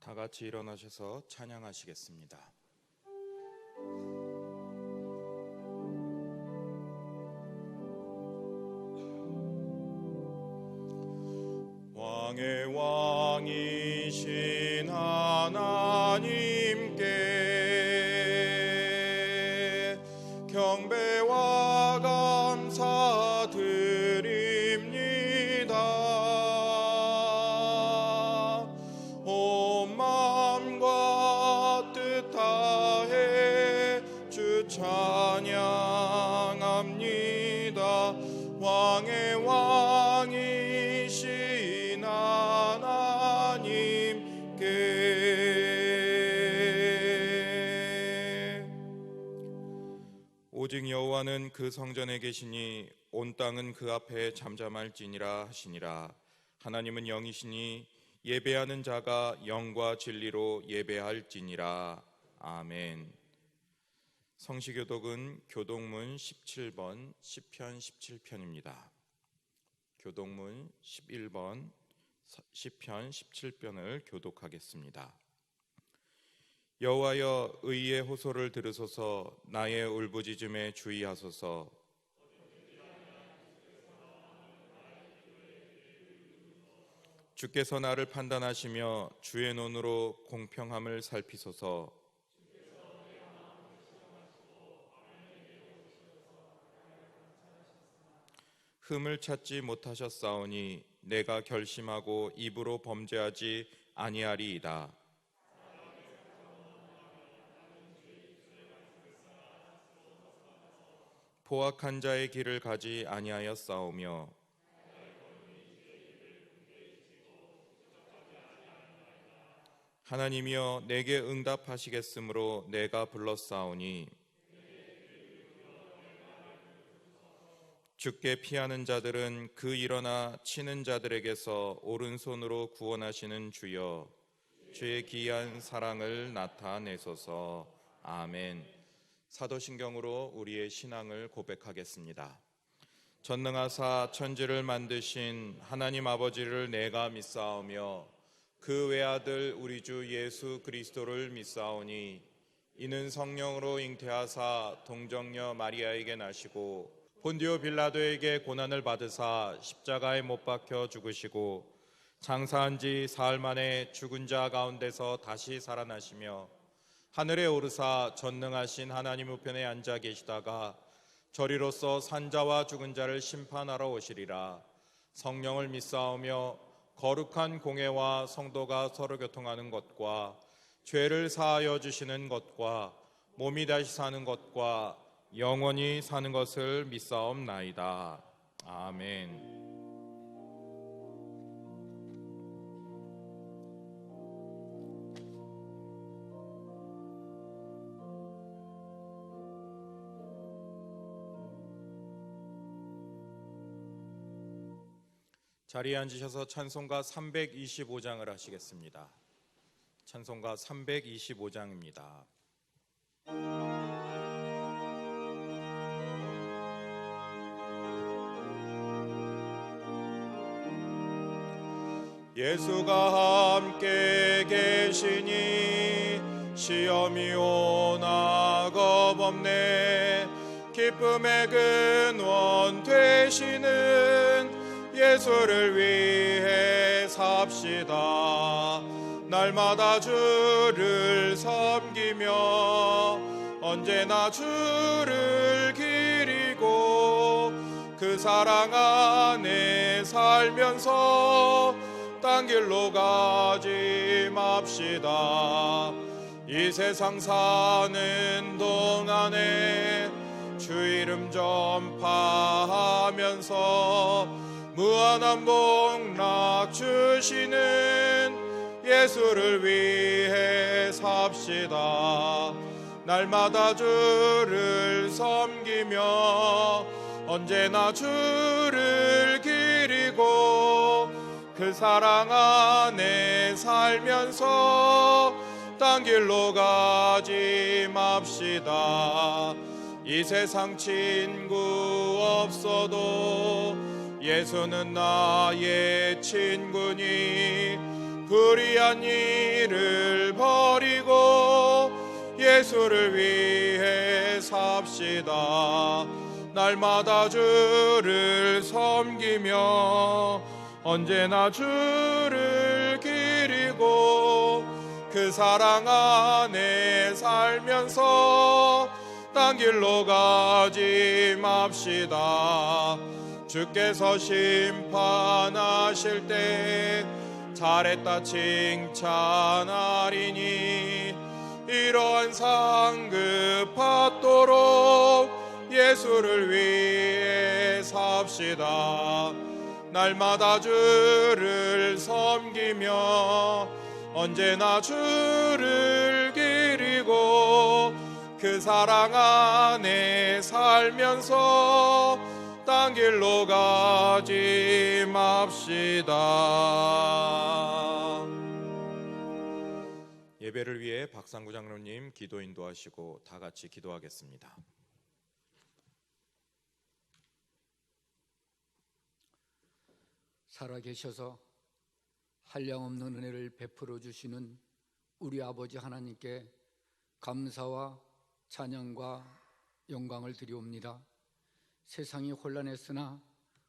다 같이 일어나셔서 찬양하시겠습니다. 왕의 왕이신 하나님께 경배와 감사 드립니다. 온 마음과 뜻 다해 주 찬양합니다. 왕의 왕이신 하나님께 오직 여호와는 그 성전에 계시니 온 땅은 그 앞에 잠잠할지니라 하시니라. 하나님은 영이시니 예배하는 자가 영과 진리로 예배할지니라. 아멘. 성시교독은 교독문 17번 시편 17편입니다. 교독문 11번 시편 17편을 교독하겠습니다. 여호와여, 의의 호소를 들으소서. 나의 울부짖음에 주의하소서. 주께서 나를 판단하시며 주의 눈으로 공평함을 살피소서. 흠을 찾지 못하셨사오니 내가 결심하고 입으로 범죄하지 아니하리이다. 포악한 자의 길을 가지 아니하였사오며 하나님이여, 내게 응답하시겠으므로 내가 불렀사오니 주께 피하는 자들은 그 일어나 치는 자들에게서 오른손으로 구원하시는 주여, 주의 기이한 사랑을 나타내소서. 아멘. 사도신경으로 우리의 신앙을 고백하겠습니다. 전능하사 천지를 만드신 하나님 아버지를 내가 믿사오며 그 외아들 우리 주 예수 그리스도를 믿사오니 이는 성령으로 잉태하사 동정녀 마리아에게 나시고 본디오 빌라도에게 고난을 받으사 십자가에 못 박혀 죽으시고 장사한 지 사흘 만에 죽은 자 가운데서 다시 살아나시며 하늘에 오르사 전능하신 하나님 우편에 앉아 계시다가 저리로서 산자와 죽은 자를 심판하러 오시리라. 성령을 믿사오며 거룩한 공회와 성도가 서로 교통하는 것과 죄를 사하여 주시는 것과 몸이 다시 사는 것과 영원히 사는 것을 믿사옵나이다. 아멘. 자리에 앉으셔서 찬송가 325장을 하시겠습니다. 찬송가 325장입니다. 예수가 함께 계시니 시험이 오나 겁없네. 기쁨의 근원 되시는 예수를 위해 삽시다. 날마다 주를 섬기며 언제나 주를 기리고 그 사랑 안에 살면서 딴 길로 가지 맙시다. 이 세상 사는 동안에 주 이름 전파하면서 무한한 복락 주시는 예수를 위해 삽시다. 날마다 주를 섬기며 언제나 주를 기리고 그 사랑 안에 살면서 딴 길로 가지 맙시다. 이 세상 친구 없어도 예수는 나의 친구니 불의한 일을 버리고 예수를 위해 삽시다. 날마다 주를 섬기며 언제나 주를 기리고 그 사랑 안에 살면서 딴 길로 가지 맙시다. 주께서 심판하실 때 잘했다 칭찬하리니 이러한 상급 받도록 예수를 위해 삽시다. 날마다 주를 섬기며 언제나 주를 기리고 그 사랑 안에 살면서 딴 길로 가지 맙시다. 예배를 위해 박상구 장로님 기도 인도하시고 다 같이 기도하겠습니다. 살아계셔서 한량없는 은혜를 베풀어 주시는 우리 아버지 하나님께 감사와 찬양과 영광을 드리옵니다. 세상이 혼란했으나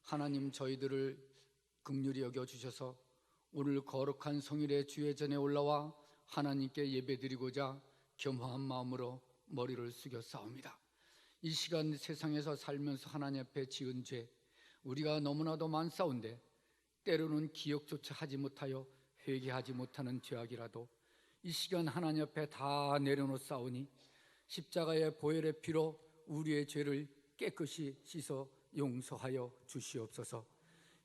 하나님 저희들을 긍휼히 여겨 주셔서 오늘 거룩한 성일의 주의 전에 올라와 하나님께 예배드리고자 겸허한 마음으로 머리를 숙여 싸웁니다. 이 시간 세상에서 살면서 하나님 앞에 지은 죄, 우리가 너무나도 많사온데 때로는 기억조차 하지 못하여 회개하지 못하는 죄악이라도 이 시간 하나님 앞에 다 내려놓사오니 십자가의 보혈의 피로 우리의 죄를 깨끗이 씻어 용서하여 주시옵소서.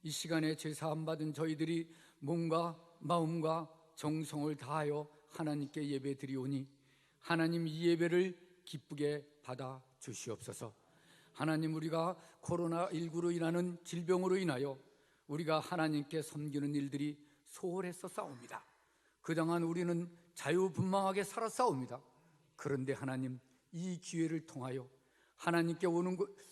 이 시간에 죄사함 받은 저희들이 몸과 마음과 정성을 다하여 하나님께 예배드리오니 하나님 이 예배를 기쁘게 받아 주시옵소서. 하나님 우리가 코로나19로 인하는 질병으로 인하여 우리가 하나님께 섬기는 일들이 소홀해서 싸웁니다. 그동안 우리는 자유분방하게 살아싸웁니다. 그런데 하나님 이 기회를 통하여 하나님께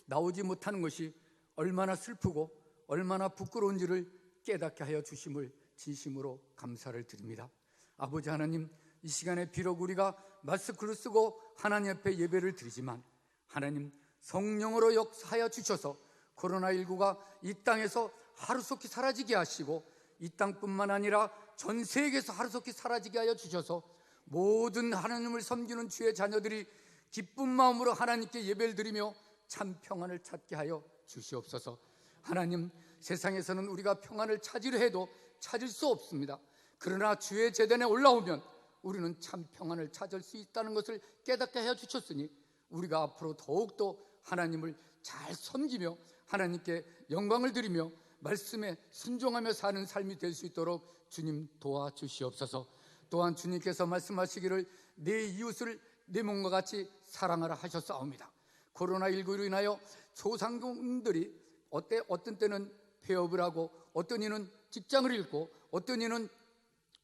나오지 못하는 것이 얼마나 슬프고 얼마나 부끄러운지를 깨닫게 하여 주심을 진심으로 감사를 드립니다. 아버지 하나님, 이 시간에 비록 우리가 마스크를 쓰고 하나님 앞에 예배를 드리지만 하나님 성령으로 역사하여 주셔서 코로나19가 이 땅에서 하루속히 사라지게 하시고 이 땅뿐만 아니라 전 세계에서 하루속히 사라지게 하여 주셔서 모든 하나님을 섬기는 주의 자녀들이 기쁜 마음으로 하나님께 예배를 드리며 참 평안을 찾게 하여 주시옵소서. 하나님, 세상에서는 우리가 평안을 찾으려 해도 찾을 수 없습니다. 그러나 주의 제단에 올라오면 우리는 참 평안을 찾을 수 있다는 것을 깨닫게 하여 주셨으니 우리가 앞으로 더욱더 하나님을 잘 섬기며 하나님께 영광을 드리며 말씀에 순종하며 사는 삶이 될 수 있도록 주님 도와주시옵소서. 또한 주님께서 말씀하시기를 내 이웃을 내 몸과 같이 사랑하라 하셨사옵니다. 코로나19로 인하여 소상공인들이 어떤 때는 폐업을 하고 어떤 이는 직장을 잃고 어떤 이는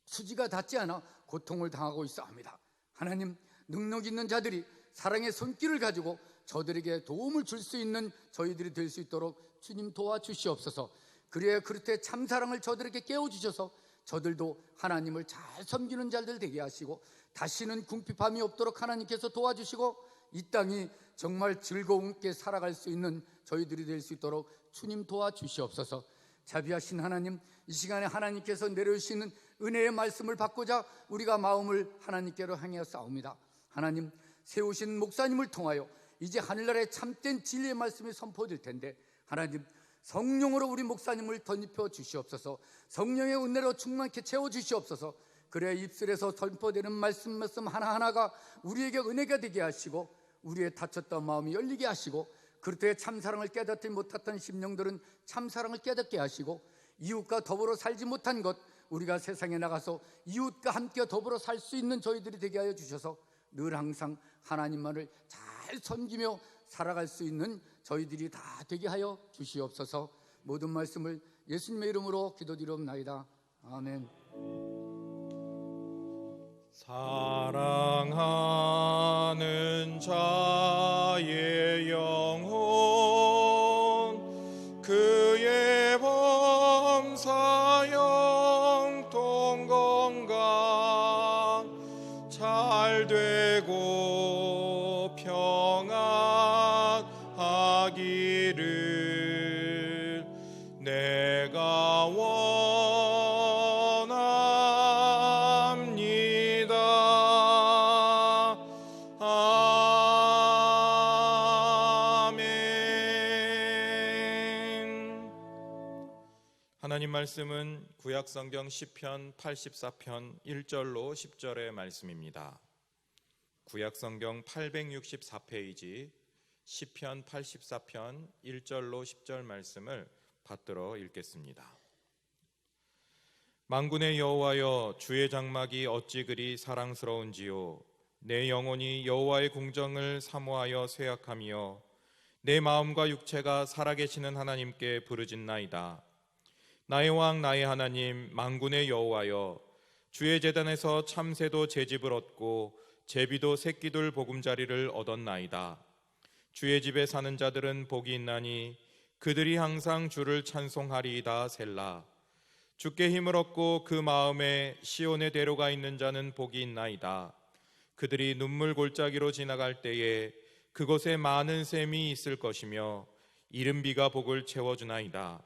수지가 닿지 않아 고통을 당하고 있사옵니다. 하나님, 능력 있는 자들이 사랑의 손길을 가지고 저들에게 도움을 줄 수 있는 저희들이 될 수 있도록 주님 도와주시옵소서. 그래야 그릇에 참사랑을 저들에게 깨워주셔서 저들도 하나님을 잘 섬기는 자들 되게 하시고 다시는 궁핍함이 없도록 하나님께서 도와주시고 이 땅이 정말 즐거움께 살아갈 수 있는 저희들이 될 수 있도록 주님 도와주시옵소서. 자비하신 하나님, 이 시간에 하나님께서 내려주시는 은혜의 말씀을 받고자 우리가 마음을 하나님께로 향하여 싸웁니다. 하나님, 세우신 목사님을 통하여 이제 하늘나라의 참된 진리의 말씀이 선포될 텐데 하나님, 성령으로 우리 목사님을 덧입혀 주시옵소서. 성령의 은혜로 충만케 채워 주시옵소서. 그래 입술에서 선포되는 말씀 하나하나가 우리에게 은혜가 되게 하시고 우리의 닫혔던 마음이 열리게 하시고 그렇게 참사랑을 깨닫지 못했던 심령들은 참사랑을 깨닫게 하시고 이웃과 더불어 살지 못한 것 우리가 세상에 나가서 이웃과 함께 더불어 살 수 있는 저희들이 되게 하여 주셔서 늘 항상 하나님만을 잘 섬기며 살아갈 수 있는 저희들이 다 되게 하여 주시옵소서. 모든 말씀을 예수님의 이름으로 기도드리옵나이다. 아멘. 사랑하는 자의 영혼 그의 범사 영통과 나라가 잘 되고 평안하기를 내가 원합니다. 아멘. 하나님 말씀은 구약성경 시편 84편 1절로 10절의 말씀입니다. 구약성경 864페이지 시편 84편 1절로 10절 말씀을 받들어 읽겠습니다. 만군의 여호와여, 주의 장막이 어찌 그리 사랑스러운지요. 내 영혼이 여호와의 궁정을 사모하여 쇠약하며 내 마음과 육체가 살아계시는 하나님께 부르짖나이다. 나의 왕 나의 하나님 만군의 여호와여, 주의 제단에서 참새도 제집을 얻고 제비도 새끼들 보금자리를 얻었나이다. 주의 집에 사는 자들은 복이 있나니 그들이 항상 주를 찬송하리이다. 셀라. 주께 힘을 얻고 그 마음에 시온의 대로가 있는 자는 복이 있나이다. 그들이 눈물 골짜기로 지나갈 때에 그곳에 많은 샘이 있을 것이며 이른 비가 복을 채워주나이다.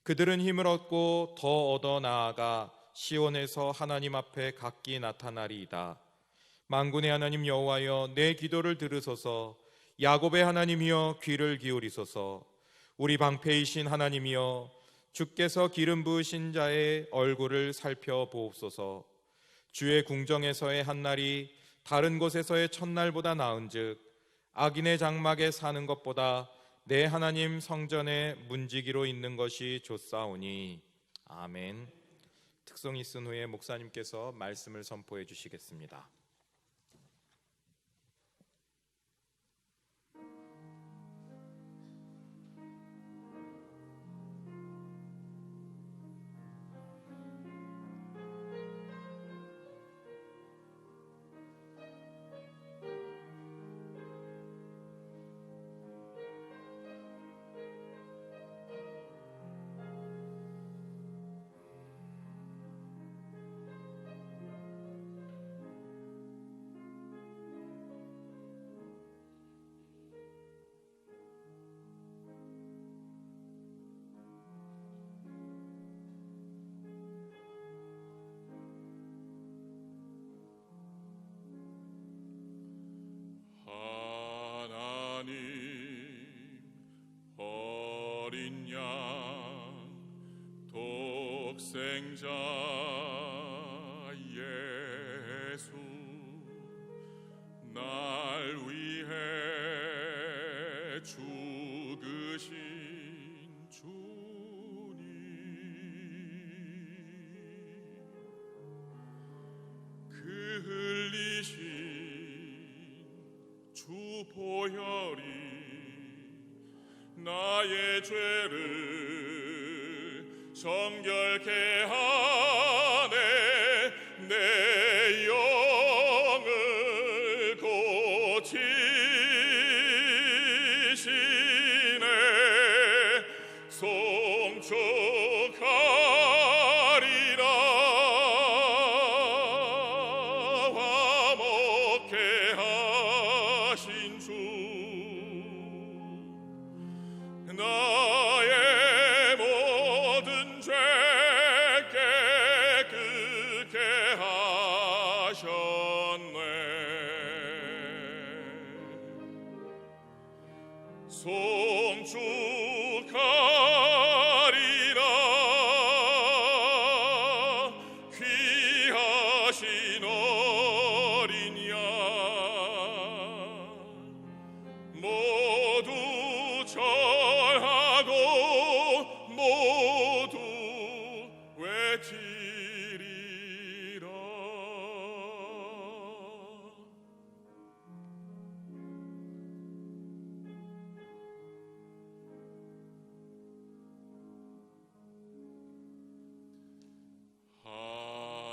그들은 힘을 얻고 더 얻어 나아가 시온에서 하나님 앞에 각기 나타나리이다. 만군의 하나님 여호와여, 내 기도를 들으소서. 야곱의 하나님이여, 귀를 기울이소서. 우리 방패이신 하나님이여, 주께서 기름 부으신 자의 얼굴을 살펴보옵소서. 주의 궁정에서의 한날이 다른 곳에서의 첫날보다 나은즉 악인의 장막에 사는 것보다 내 하나님 성전에 문지기로 있는 것이 좋사오니. 아멘. 특송 있은 후에 목사님께서 말씀을 선포해 주시겠습니다. 어린 양 독생자 예수 날 위해 죽으신 주님 그 흘리신 주 보혈이 나의 죄를 정결케 하네. 내 영을 고치시네. 송축하리라. 화목케 하신 주 나의 모든 죄 깨끗게 하셨네. 송축하리라. 귀하신 어린 양 모두 절하고 모두 외치리라.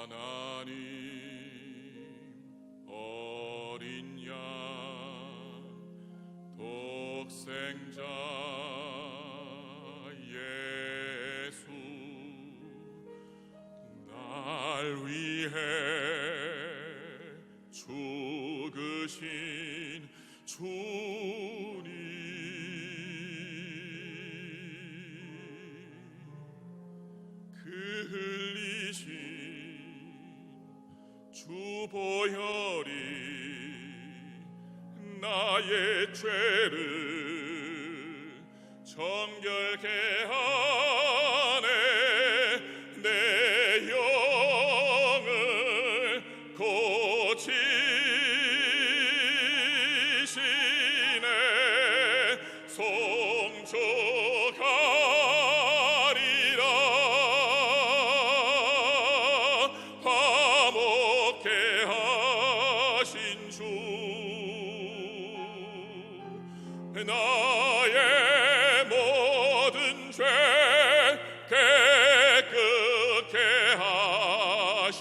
하나님 죽으신 주님, 그 흘리신 주 보혈이 나의 죄를 정결케 하네. 내 영을 고치시네. 송축하리라. 화목케 하신 주, 나의 모든 죄 깨끗게 하셨네.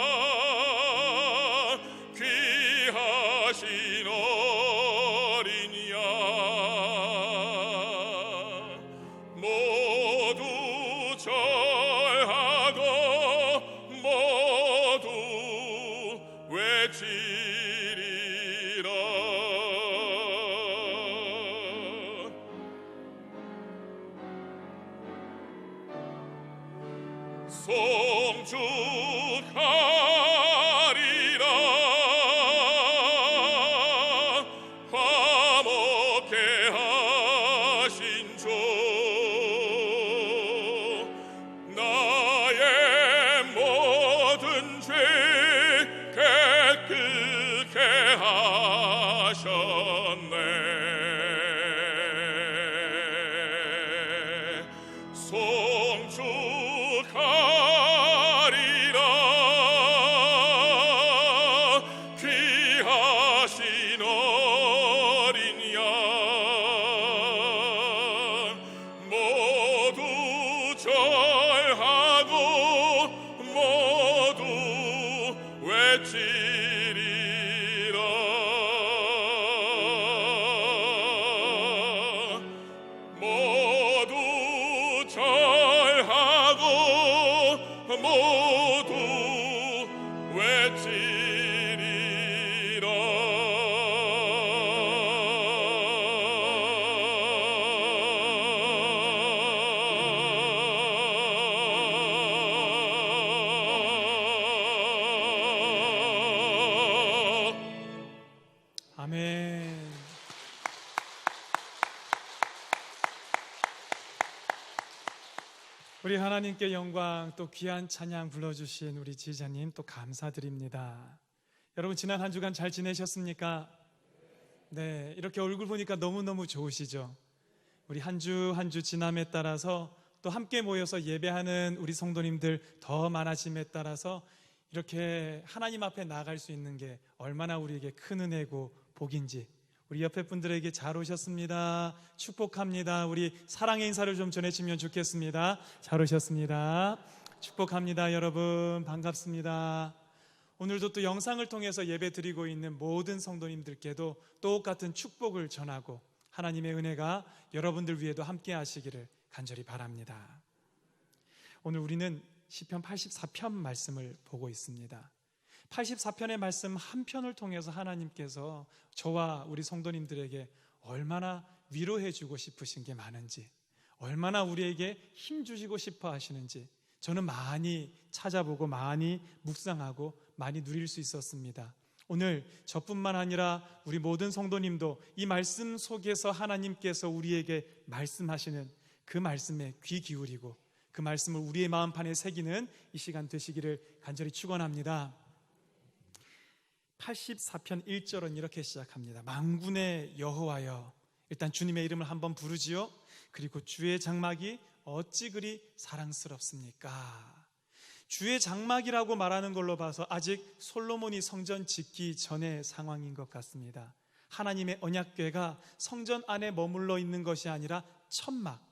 송축하리라. 귀하신 어린 양 모두 절하고 모두 외치리라. 송축하리라. 화목케 하신 주, 나의 모든 죄 깨끗게 하셨네. 송축하리라. 귀하신 어린 양 모두 절하고 모두 외치리라. 모두 절하고 모두 외치리라. 아멘. 우리 하나님께 영광, 또 귀한 찬양 불러주신 우리 지휘자님 또 감사드립니다. 여러분, 지난 한 주간 잘 지내셨습니까? 네, 이렇게 얼굴 보니까 너무너무 좋으시죠? 우리 한 주 한 주 지남에 따라서 또 함께 모여서 예배하는 우리 성도님들 더 많아짐에 따라서 이렇게 하나님 앞에 나아갈 수 있는 게 얼마나 우리에게 큰 은혜고 복인지, 우리 옆에 분들에게 잘 오셨습니다, 축복합니다, 우리 사랑의 인사를 좀 전해주면 좋겠습니다. 잘 오셨습니다, 축복합니다. 여러분 반갑습니다. 오늘도 또 영상을 통해서 예배 드리고 있는 모든 성도님들께도 똑같은 축복을 전하고 하나님의 은혜가 여러분들 위에도 함께 하시기를 간절히 바랍니다. 오늘 우리는 시편 84편 말씀을 보고 있습니다. 84편의 말씀 한 편을 통해서 하나님께서 저와 우리 성도님들에게 얼마나 위로해 주고 싶으신 게 많은지, 얼마나 우리에게 힘 주시고 싶어 하시는지 저는 많이 찾아보고 많이 묵상하고 많이 누릴 수 있었습니다. 오늘 저뿐만 아니라 우리 모든 성도님도 이 말씀 속에서 하나님께서 우리에게 말씀하시는 그 말씀에 귀 기울이고 그 말씀을 우리의 마음판에 새기는 이 시간 되시기를 간절히 축원합니다. 84편 1절은 이렇게 시작합니다. 만군의 여호와여. 일단 주님의 이름을 한번 부르지요. 그리고 주의 장막이 어찌 그리 사랑스럽습니까? 주의 장막이라고 말하는 걸로 봐서 아직 솔로몬이 성전 짓기 전의 상황인 것 같습니다. 하나님의 언약궤가 성전 안에 머물러 있는 것이 아니라 천막,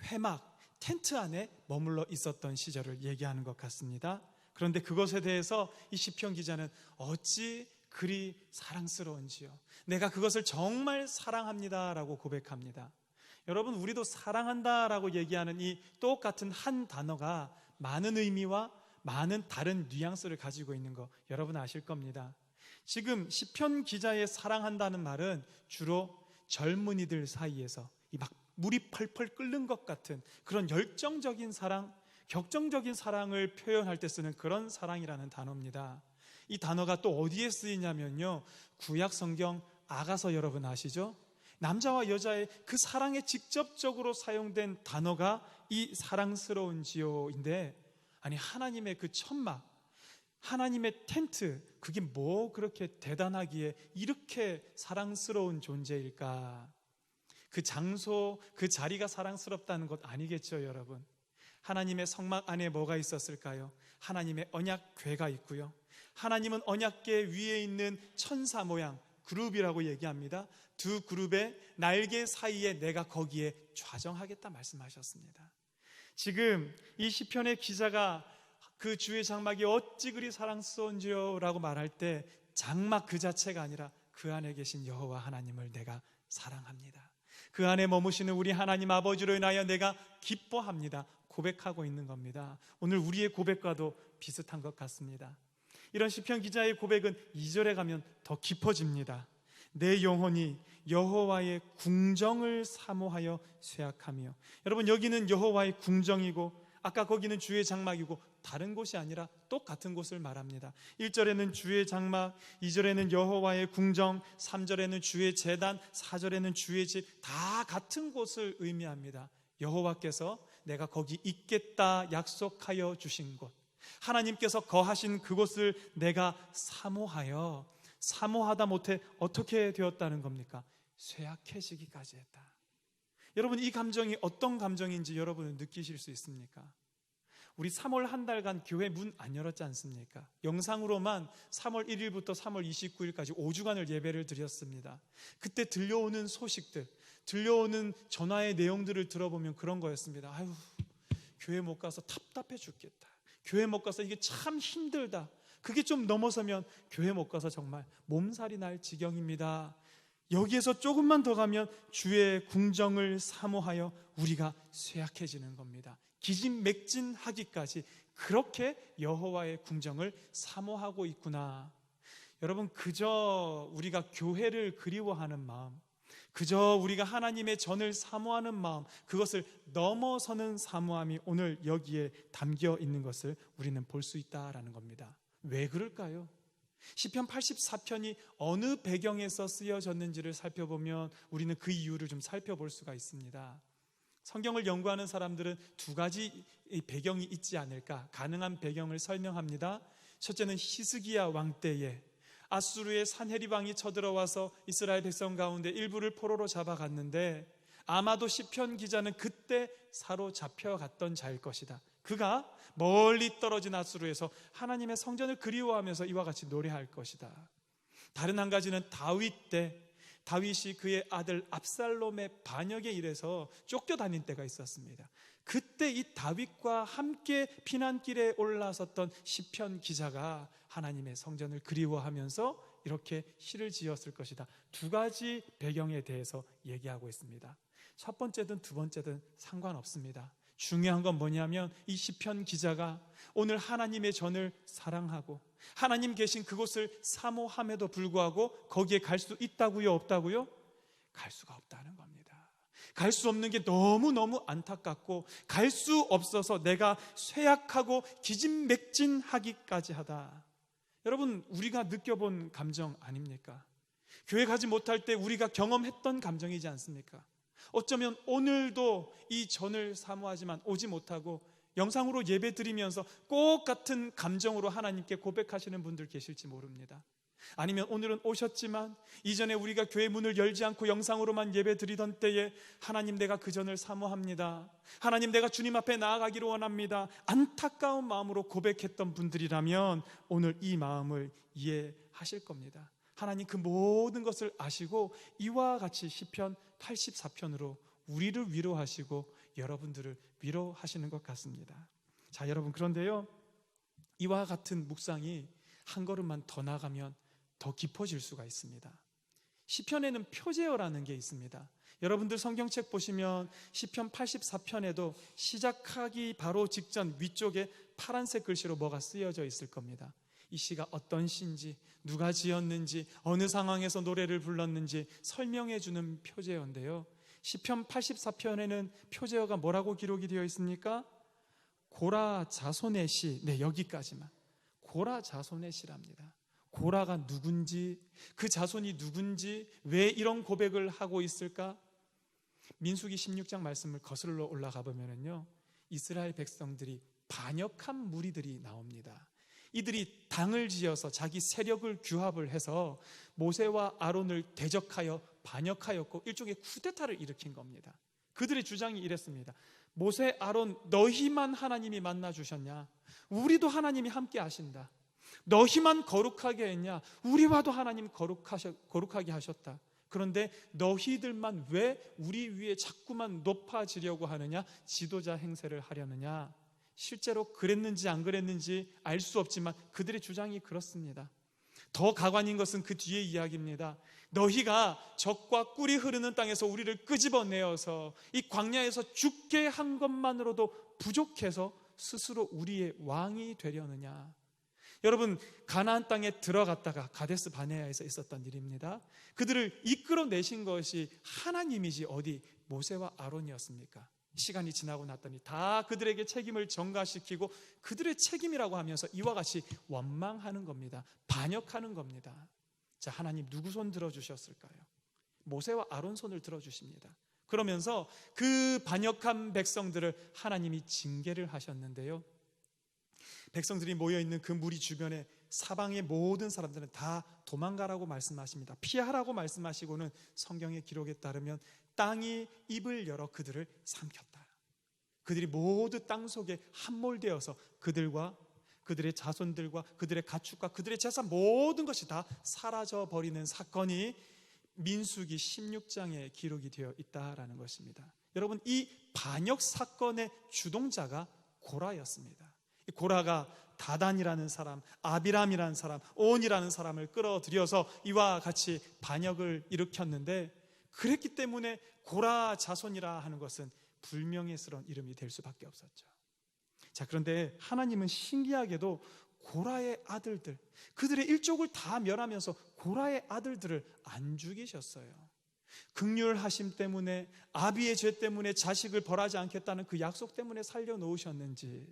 회막, 텐트 안에 머물러 있었던 시절을 얘기하는 것 같습니다. 그런데 그것에 대해서 이 시편 기자는 어찌 그리 사랑스러운지요. 내가 그것을 정말 사랑합니다라고 고백합니다. 여러분, 우리도 사랑한다라고 얘기하는 이 똑같은 한 단어가 많은 의미와 많은 다른 뉘앙스를 가지고 있는 거 여러분 아실 겁니다. 지금 시편 기자의 사랑한다는 말은 주로 젊은이들 사이에서 이 막 물이 펄펄 끓는 것 같은 그런 열정적인 사랑, 격정적인 사랑을 표현할 때 쓰는 그런 사랑이라는 단어입니다. 이 단어가 또 어디에 쓰이냐면요, 구약 성경 아가서 여러분 아시죠? 남자와 여자의 그 사랑에 직접적으로 사용된 단어가 이 사랑스러운지요인데, 아니 하나님의 그 천막, 하나님의 텐트, 그게 뭐 그렇게 대단하기에 이렇게 사랑스러운 존재일까? 그 장소, 그 자리가 사랑스럽다는 것 아니겠죠, 여러분? 하나님의 성막 안에 뭐가 있었을까요? 하나님의 언약궤가 있고요, 하나님은 언약궤 위에 있는 천사 모양 그룹이라고 얘기합니다. 두 그룹의 날개 사이에 내가 거기에 좌정하겠다 말씀하셨습니다. 지금 이 시편의 기자가 그 주의 장막이 어찌 그리 사랑스러운지요 라고 말할 때 장막 그 자체가 아니라 그 안에 계신 여호와 하나님을 내가 사랑합니다, 그 안에 머무시는 우리 하나님 아버지로 인하여 내가 기뻐합니다 고백하고 있는 겁니다. 오늘 우리의 고백과도 비슷한 것 같습니다. 이런 시편 기자의 고백은 2절에 가면 더 깊어집니다. 내 영혼이 여호와의 궁정을 사모하여 쇠약하며, 여러분 여기는 여호와의 궁정이고 아까 거기는 주의 장막이고 다른 곳이 아니라 똑같은 곳을 말합니다. 1절에는 주의 장막, 2절에는 여호와의 궁정, 3절에는 주의 제단, 4절에는 주의 집, 다 같은 곳을 의미합니다. 여호와께서 내가 거기 있겠다 약속하여 주신 곳, 하나님께서 거하신 그곳을 내가 사모하다 못해 어떻게 되었다는 겁니까? 쇠약해지기까지 했다. 여러분, 이 감정이 어떤 감정인지 여러분은 느끼실 수 있습니까? 우리 3월 한 달간 교회 문 안 열었지 않습니까? 영상으로만 3월 1일부터 3월 29일까지 5주간을 예배를 드렸습니다. 그때 들려오는 소식들, 들려오는 전화의 내용들을 들어보면 그런 거였습니다. 아유, 교회 못 가서 답답해 죽겠다, 교회 못 가서 이게 참 힘들다, 그게 좀 넘어서면 교회 못 가서 정말 몸살이 날 지경입니다. 여기에서 조금만 더 가면 주의 궁정을 사모하여 우리가 쇠약해지는 겁니다. 기진맥진하기까지 그렇게 여호와의 궁정을 사모하고 있구나. 여러분, 그저 우리가 교회를 그리워하는 마음, 그저 우리가 하나님의 전을 사모하는 마음, 그것을 넘어서는 사모함이 오늘 여기에 담겨 있는 것을 우리는 볼 수 있다라는 겁니다. 왜 그럴까요? 시편 84편이 어느 배경에서 쓰여졌는지를 살펴보면 우리는 그 이유를 좀 살펴볼 수가 있습니다. 성경을 연구하는 사람들은 두 가지 배경이 있지 않을까, 가능한 배경을 설명합니다. 첫째는 히스기야 왕 때에 아수르의 산헤립 왕이 쳐들어와서 이스라엘 백성 가운데 일부를 포로로 잡아갔는데, 아마도 시편 기자는 그때 사로잡혀갔던 자일 것이다. 그가 멀리 떨어진 아수르에서 하나님의 성전을 그리워하면서 이와 같이 노래할 것이다. 다른 한 가지는 다윗 때 다윗이 그의 아들 압살롬의 반역에 일해서 쫓겨다닌 때가 있었습니다. 그때 이 다윗과 함께 피난길에 올라섰던 시편 기자가 하나님의 성전을 그리워하면서 이렇게 시를 지었을 것이다. 두 가지 배경에 대해서 얘기하고 있습니다. 첫 번째든 두 번째든 상관없습니다. 중요한 건 뭐냐면 이 시편 기자가 오늘 하나님의 전을 사랑하고 하나님 계신 그곳을 사모함에도 불구하고 거기에 갈 수 있다고요, 없다고요? 갈 수가 없다는 겁니다. 갈 수 없는 게 너무너무 안타깝고, 갈 수 없어서 내가 쇠약하고 기진맥진하기까지 하다. 여러분, 우리가 느껴본 감정 아닙니까? 교회 가지 못할 때 우리가 경험했던 감정이지 않습니까? 어쩌면 오늘도 이 전을 사모하지만 오지 못하고 영상으로 예배 드리면서 꼭 같은 감정으로 하나님께 고백하시는 분들 계실지 모릅니다. 아니면 오늘은 오셨지만 이전에 우리가 교회 문을 열지 않고 영상으로만 예배 드리던 때에 하나님, 내가 그 전을 사모합니다, 하나님 내가 주님 앞에 나아가기를 원합니다, 안타까운 마음으로 고백했던 분들이라면 오늘 이 마음을 이해하실 겁니다. 하나님 그 모든 것을 아시고 이와 같이 시편 84편으로 우리를 위로하시고 여러분들을 위로하시는 것 같습니다. 자, 여러분, 그런데요, 이와 같은 묵상이 한 걸음만 더 나가면 더 깊어질 수가 있습니다. 시편에는 표제어라는 게 있습니다. 여러분들 성경책 보시면 시편 84편에도 시작하기 바로 직전 위쪽에 파란색 글씨로 뭐가 쓰여져 있을 겁니다. 이 시가 어떤 시인지, 누가 지었는지, 어느 상황에서 노래를 불렀는지 설명해 주는 표제어인데요. 시편 84편에는 표제어가 뭐라고 기록이 되어 있습니까? 고라 자손의 시. 네, 여기까지만. 고라 자손의 시랍니다. 고라가 누군지, 그 자손이 누군지, 왜 이런 고백을 하고 있을까? 민수기 16장 말씀을 거슬러 올라가 보면은요, 이스라엘 백성들이 반역한 무리들이 나옵니다. 이들이 당을 지어서 자기 세력을 규합을 해서 모세와 아론을 대적하여 반역하였고 일종의 쿠데타를 일으킨 겁니다. 그들의 주장이 이랬습니다. 모세, 아론, 너희만 하나님이 만나 주셨냐? 우리도 하나님이 함께 하신다. 너희만 거룩하게 했냐? 우리와도 하나님 거룩하게 하셨다. 그런데 너희들만 왜 우리 위에 자꾸만 높아지려고 하느냐? 지도자 행세를 하려느냐? 실제로 그랬는지 안 그랬는지 알 수 없지만 그들의 주장이 그렇습니다. 더 가관인 것은 그 뒤의 이야기입니다. 너희가 적과 꿀이 흐르는 땅에서 우리를 끄집어내어서 이 광야에서 죽게 한 것만으로도 부족해서 스스로 우리의 왕이 되려느냐? 여러분, 가나안 땅에 들어갔다가 가데스 바네아에서 있었던 일입니다. 그들을 이끌어내신 것이 하나님이지 어디 모세와 아론이었습니까? 시간이 지나고 났더니 다 그들에게 책임을 전가시키고 그들의 책임이라고 하면서 이와 같이 원망하는 겁니다. 반역하는 겁니다. 자, 하나님 누구 손 들어주셨을까요? 모세와 아론 손을 들어주십니다. 그러면서 그 반역한 백성들을 하나님이 징계를 하셨는데요, 백성들이 모여있는 그 무리 주변에 사방의 모든 사람들은 다 도망가라고 말씀하십니다. 피하라고 말씀하시고는 성경의 기록에 따르면 땅이 입을 열어 그들을 삼켰다. 그들이 모두 땅 속에 함몰되어서 그들과 그들의 자손들과 그들의 가축과 그들의 재산 모든 것이 다 사라져버리는 사건이 민수기 16장에 기록이 되어 있다라는 것입니다. 여러분, 이 반역 사건의 주동자가 고라였습니다. 이 고라가 다단이라는 사람, 아비람이라는 사람, 온이라는 사람을 끌어들여서 이와 같이 반역을 일으켰는데, 그랬기 때문에 고라 자손이라 하는 것은 불명예스러운 이름이 될 수밖에 없었죠. 자, 그런데 하나님은 신기하게도 고라의 아들들, 그들의 일족을 다 멸하면서 고라의 아들들을 안 죽이셨어요. 긍휼하심 때문에, 아비의 죄 때문에 자식을 벌하지 않겠다는 그 약속 때문에 살려놓으셨는지,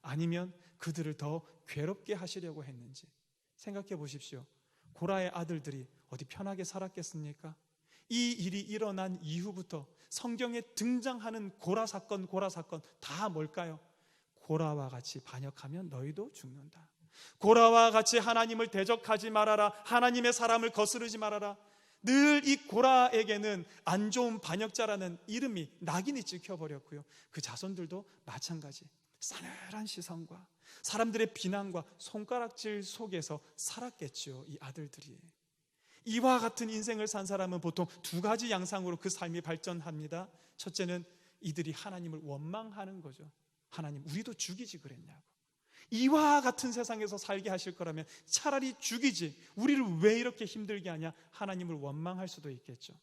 아니면 그들을 더 괴롭게 하시려고 했는지 생각해 보십시오. 고라의 아들들이 어디 편하게 살았겠습니까? 이 일이 일어난 이후부터 성경에 등장하는 고라 사건 다 뭘까요? 고라와 같이 반역하면 너희도 죽는다. 고라와 같이 하나님을 대적하지 말아라. 하나님의 사람을 거스르지 말아라. 늘 이 고라에게는 안 좋은 반역자라는 이름이, 낙인이 찍혀버렸고요, 그 자손들도 마찬가지 싸늘한 시선과 사람들의 비난과 손가락질 속에서 살았겠죠. 이 아들들이. 이와 같은 인생을 산 사람은 보통 두 가지 양상으로 그 삶이 발전합니다. 첫째는 이들이 하나님을 원망하는 거죠. 하나님, 우리도 죽이지 그랬냐고. 이와 같은 세상에서 살게 하실 거라면 차라리 죽이지, 우리를 왜 이렇게 힘들게 하냐, 하나님을 원망할 수도 있겠죠.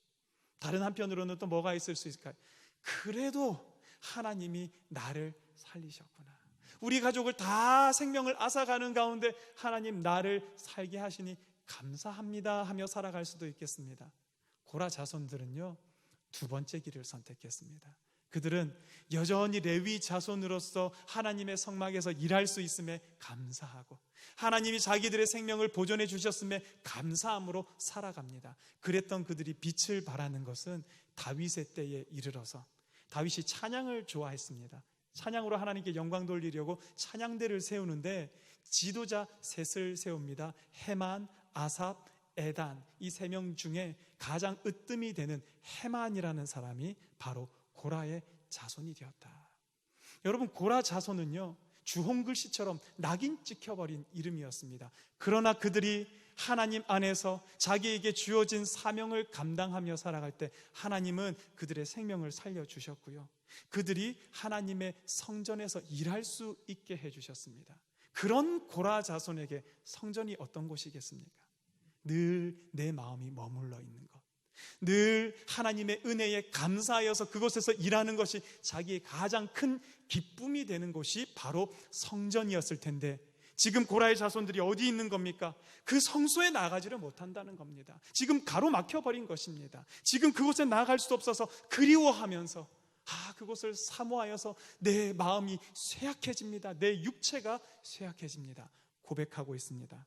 다른 한편으로는 또 뭐가 있을 수 있을까요? 그래도 하나님이 나를 살리셨구나. 우리 가족을 다 생명을 앗아가는 가운데 하나님 나를 살게 하시니 감사합니다 하며 살아갈 수도 있겠습니다. 고라 자손들은요, 두 번째 길을 선택했습니다. 그들은 여전히 레위 자손으로서 하나님의 성막에서 일할 수 있음에 감사하고, 하나님이 자기들의 생명을 보존해 주셨음에 감사함으로 살아갑니다. 그랬던 그들이 빛을 발하는 것은 다윗의 때에 이르러서, 다윗이 찬양을 좋아했습니다. 찬양으로 하나님께 영광 돌리려고 찬양대를 세우는데 지도자 셋을 세웁니다. 헤만, 아삽, 에단, 이 세 명 중에 가장 으뜸이 되는 헤만이라는 사람이 바로 고라의 자손이 되었다. 여러분, 고라 자손은요, 주홍글씨처럼 낙인 찍혀버린 이름이었습니다. 그러나 그들이 하나님 안에서 자기에게 주어진 사명을 감당하며 살아갈 때 하나님은 그들의 생명을 살려주셨고요, 그들이 하나님의 성전에서 일할 수 있게 해주셨습니다. 그런 고라 자손에게 성전이 어떤 곳이겠습니까? 늘 내 마음이 머물러 있는 것, 늘 하나님의 은혜에 감사하여서 그곳에서 일하는 것이 자기의 가장 큰 기쁨이 되는 곳이 바로 성전이었을 텐데, 지금 고라의 자손들이 어디 있는 겁니까? 그 성소에 나가지를 못한다는 겁니다. 지금 가로막혀 버린 것입니다. 지금 그곳에 나갈 수 없어서 그리워하면서 그곳을 사모하여서 내 마음이 쇠약해집니다. 내 육체가 쇠약해집니다. 고백하고 있습니다.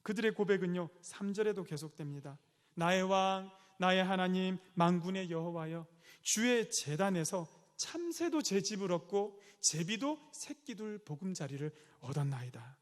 그들의 고백은요 3절에도 계속됩니다. 나의 왕, 나의 하나님, 만군의 여호와여, 주의 제단에서 참새도 제 집을 얻고 제비도 새끼둘 보금자리를 얻었나이다.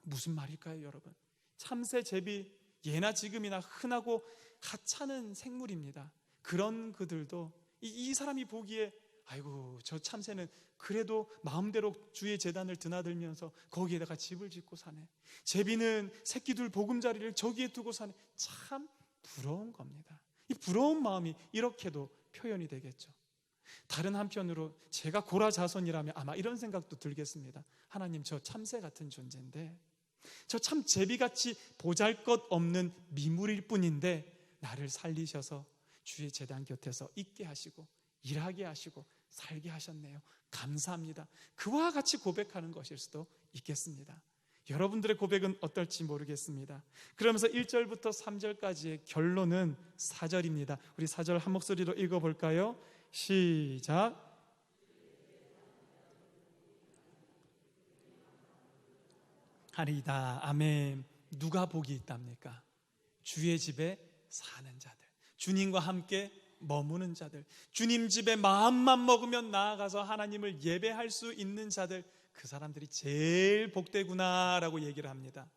무슨 말일까요, 여러분? 참새, 제비, 예나 지금이나 흔하고 하찮은 생물입니다. 그런 그들도 이 사람이 보기에 아이고 저 참새는 그래도 마음대로 주의 제단을 드나들면서 거기에다가 집을 짓고 사네, 제비는 새끼들 보금자리를 저기에 두고 사네, 참 부러운 겁니다. 이 부러운 마음이 이렇게도 표현이 되겠죠. 다른 한편으로 제가 고라 자손이라면 아마 이런 생각도 들겠습니다. 하나님, 저 참새 같은 존재인데, 저 참 제비같이 보잘것없는 미물일 뿐인데 나를 살리셔서 주의 제단 곁에서 있게 하시고 일하게 하시고 살게 하셨네요. 감사합니다. 그와 같이 고백하는 것일 수도 있겠습니다. 여러분들의 고백은 어떨지 모르겠습니다. 그러면서 1절부터 3절까지의 결론은 4절입니다. 우리 4절 한 목소리로 읽어볼까요? 시작. 하리이다. 아멘. 누가 복이 있답니까? 주의 집에 사는 자들, 주님과 함께 머무는 자들, 주님 집에 마음만 먹으면 나아가서 하나님을 예배할 수 있는 자들, 그 사람들이 제일 복되구나라고 얘기를 합니다.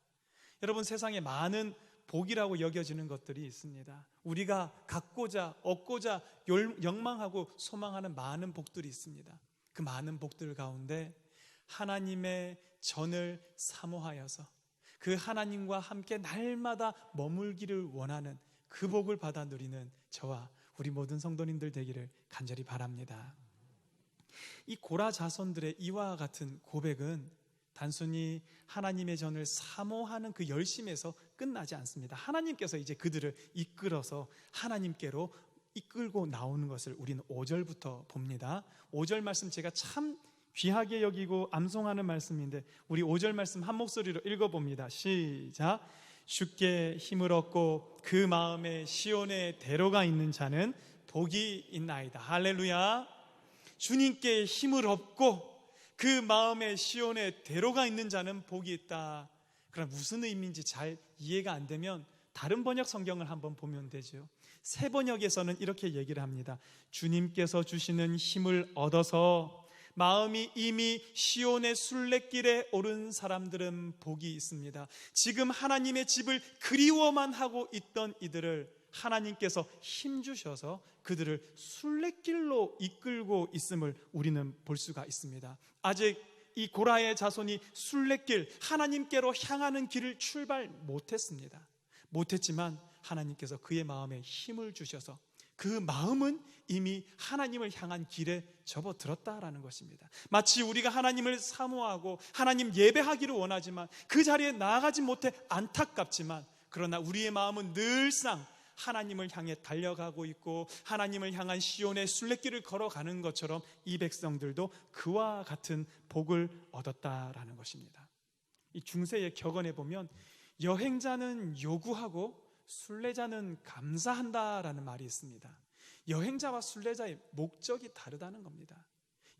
여러분, 세상에 많은 복이라고 여겨지는 것들이 있습니다. 우리가 갖고자 얻고자 열망하고 소망하는 많은 복들이 있습니다. 그 많은 복들 가운데 하나님의 전을 사모하여서 그 하나님과 함께 날마다 머물기를 원하는 그 복을 받아 누리는 저와 우리 모든 성도님들 되기를 간절히 바랍니다. 이 고라 자손들의 이와 같은 고백은 단순히 하나님의 전을 사모하는 그 열심에서 끝나지 않습니다. 하나님께서 이제 그들을 이끌어서 하나님께로 이끌고 나오는 것을 우리는 5절부터 봅니다. 5절 말씀 제가 참 귀하게 여기고 암송하는 말씀인데 우리 5절 말씀 한 목소리로 읽어봅니다. 시작. 주께 힘을 얻고 그 마음에 시온의 대로가 있는 자는 복이 있나이다. 할렐루야. 주님께 힘을 얻고 그 마음에 시온의 대로가 있는 자는 복이 있다. 그럼 무슨 의미인지 잘 이해가 안 되면 다른 번역 성경을 한번 보면 되죠. 새 번역에서는 이렇게 얘기를 합니다. 주님께서 주시는 힘을 얻어서 마음이 이미 시온의 순례길에 오른 사람들은 복이 있습니다. 지금 하나님의 집을 그리워만 하고 있던 이들을 하나님께서 힘주셔서 그들을 순례길로 이끌고 있음을 우리는 볼 수가 있습니다. 아직 이 고라의 자손이 순례길, 하나님께로 향하는 길을 출발 못했습니다. 못했지만 하나님께서 그의 마음에 힘을 주셔서 그 마음은 이미 하나님을 향한 길에 접어들었다라는 것입니다. 마치 우리가 하나님을 사모하고 하나님 예배하기를 원하지만 그 자리에 나아가지 못해 안타깝지만, 그러나 우리의 마음은 늘상 하나님을 향해 달려가고 있고 하나님을 향한 시온의 순례길을 걸어가는 것처럼 이 백성들도 그와 같은 복을 얻었다라는 것입니다. 이 중세의 격언에 보면 여행자는 요구하고 순례자는 감사한다라는 말이 있습니다. 여행자와 순례자의 목적이 다르다는 겁니다.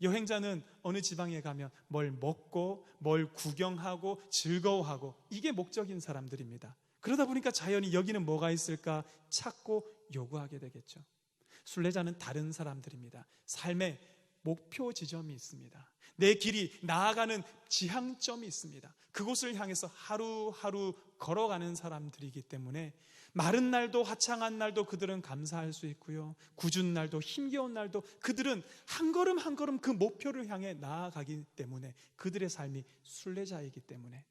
여행자는 어느 지방에 가면 뭘 먹고 뭘 구경하고 즐거워하고 이게 목적인 사람들입니다. 그러다 보니까 자연히 여기는 뭐가 있을까 찾고 요구하게 되겠죠. 순례자는 다른 사람들입니다. 삶의 목표 지점이 있습니다. 내 길이 나아가는 지향점이 있습니다. 그곳을 향해서 하루하루 걸어가는 사람들이기 때문에 마른 날도 화창한 날도 그들은 감사할 수 있고요, 궂은 날도 힘겨운 날도 그들은 한 걸음 한 걸음 그 목표를 향해 나아가기 때문에 그들의 삶이 순례자이기 때문에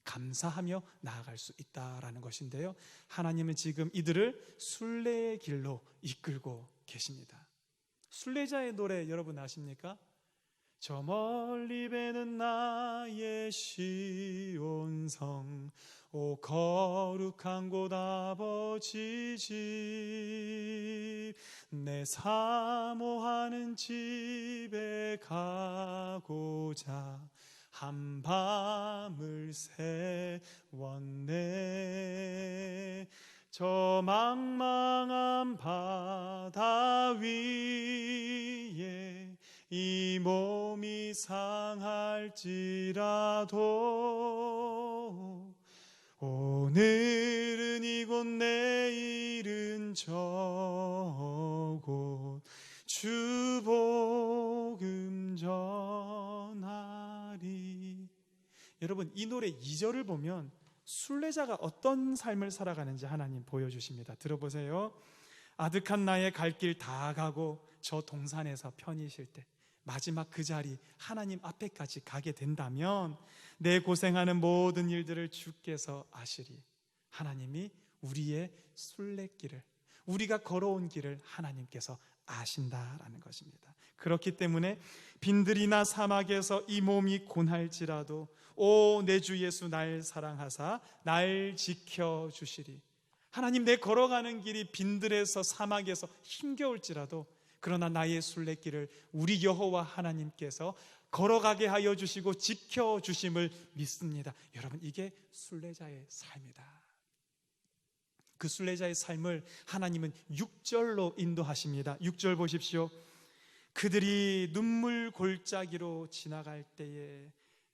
감사하며 나아갈 수 있다라는 것인데요, 하나님은 지금 이들을 순례의 길로 이끌고 계십니다. 순례자의 노래 여러분 아십니까? 저 멀리 배는 나의 시온성, 오 거룩한 곳 아버지 집, 내 사모하는 집에 가고자 한밤을 새웠네. 저 망망한 바다 위에 이 몸이 상할지라도 오늘은 이곳 내일은 저곳 주 복음 전하리. 여러분, 이 노래 2절을 보면 순례자가 어떤 삶을 살아가는지 하나님 보여주십니다. 들어보세요. 아득한 나의 갈 길 다 가고 저 동산에서 편히 쉴 때 마지막 그 자리 하나님 앞에까지 가게 된다면 내 고생하는 모든 일들을 주께서 아시리. 하나님이 우리의 순례길을, 우리가 걸어온 길을 하나님께서 아신다라는 것입니다. 그렇기 때문에 빈들이나 사막에서 이 몸이 고날지라도 오 내 주 예수 날 사랑하사 날 지켜주시리. 하나님, 내 걸어가는 길이 빈들에서 사막에서 힘겨울지라도 그러나 나의 순례길을 우리 여호와 하나님께서 걸어가게 하여 주시고 지켜주심을 믿습니다. 여러분, 이게 순례자의 삶이다. 그 순례자의 삶을 하나님은 6절로 인도하십니다. 6절 보십시오. 그들이 눈물 골짜기로 지나갈 때에,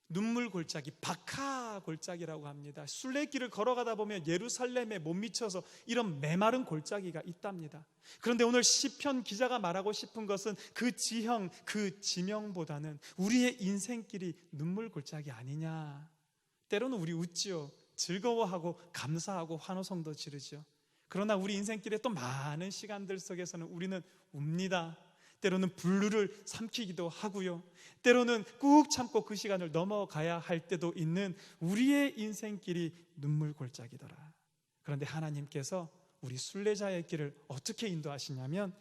눈물 골짜기, 박하 골짜기라고 합니다. 순례길을 걸어가다 보면 예루살렘에 못 미쳐서 이런 메마른 골짜기가 있답니다. 그런데 오늘 시편 기자가 말하고 싶은 것은 그 지형, 그 지명보다는 우리의 인생길이 눈물 골짜기 아니냐. 때로는 우리 웃지요. 즐거워하고 감사하고 환호성도 지르죠. 그러나 우리 인생길에 또 많은 시간들 속에서는 우리는 웁니다. 때로는 분루를 삼키기도 하고요. 때로는 꾹 참고 그 시간을 넘어가야 할 때도 있는 우리의 인생길이 눈물 골짜기더라. 그런데 하나님께서 우리 순례자의 길을 어떻게 인도하시냐면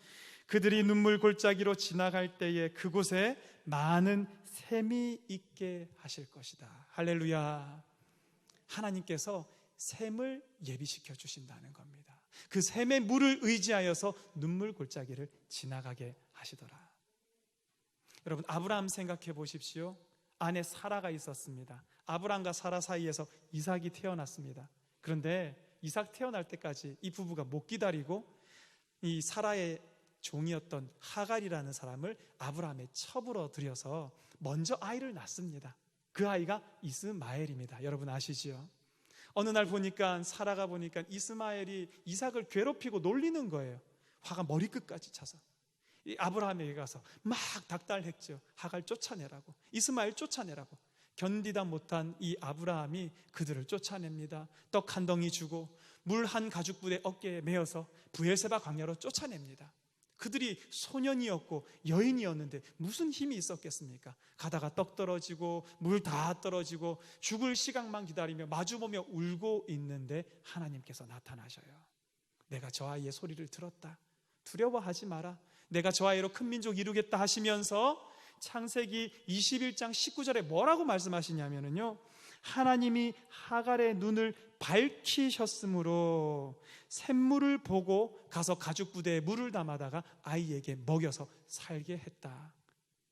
그들이 눈물 골짜기로 지나갈 때에 그곳에 많은 샘이 있게 하실 것이다. 할렐루야. 하나님께서 샘을 예비시켜 주신다는 겁니다. 그 샘의 물을 의지하여서 눈물 골짜기를 지나가게 하시더라. 여러분, 아브라함 생각해 보십시오. 아내 사라가 있었습니다. 아브라함과 사라 사이에서 이삭이 태어났습니다. 그런데 이삭 태어날 때까지 이 부부가 못 기다리고 이 사라의 종이었던 하갈이라는 사람을 아브라함의 첩으로 들여서 먼저 아이를 낳습니다. 그 아이가 이스마엘입니다. 여러분 아시지요? 어느 날 보니까 사라가 보니까 이스마엘이 이삭을 괴롭히고 놀리는 거예요. 화가 머리끝까지 차서 이 아브라함에게 가서 막 닥달했죠. 하갈 쫓아내라고, 이스마엘 쫓아내라고. 견디다 못한 이 아브라함이 그들을 쫓아냅니다. 떡 한 덩이 주고 물 한 가죽부대 어깨에 메어서 브엘세바 광야로 쫓아냅니다. 그들이 소년이었고 여인이었는데 무슨 힘이 있었겠습니까? 가다가 떡 떨어지고 물 다 떨어지고 죽을 시간만 기다리며 마주보며 울고 있는데 하나님께서 나타나셔요. 내가 저 아이의 소리를 들었다. 두려워하지 마라. 내가 저 아이로 큰 민족 이루겠다 하시면서 창세기 21장 19절에 뭐라고 말씀하시냐면요, 하나님이 하갈의 눈을 밝히셨으므로 샘물을 보고 가서 가죽부대에 물을 담아다가 아이에게 먹여서 살게 했다.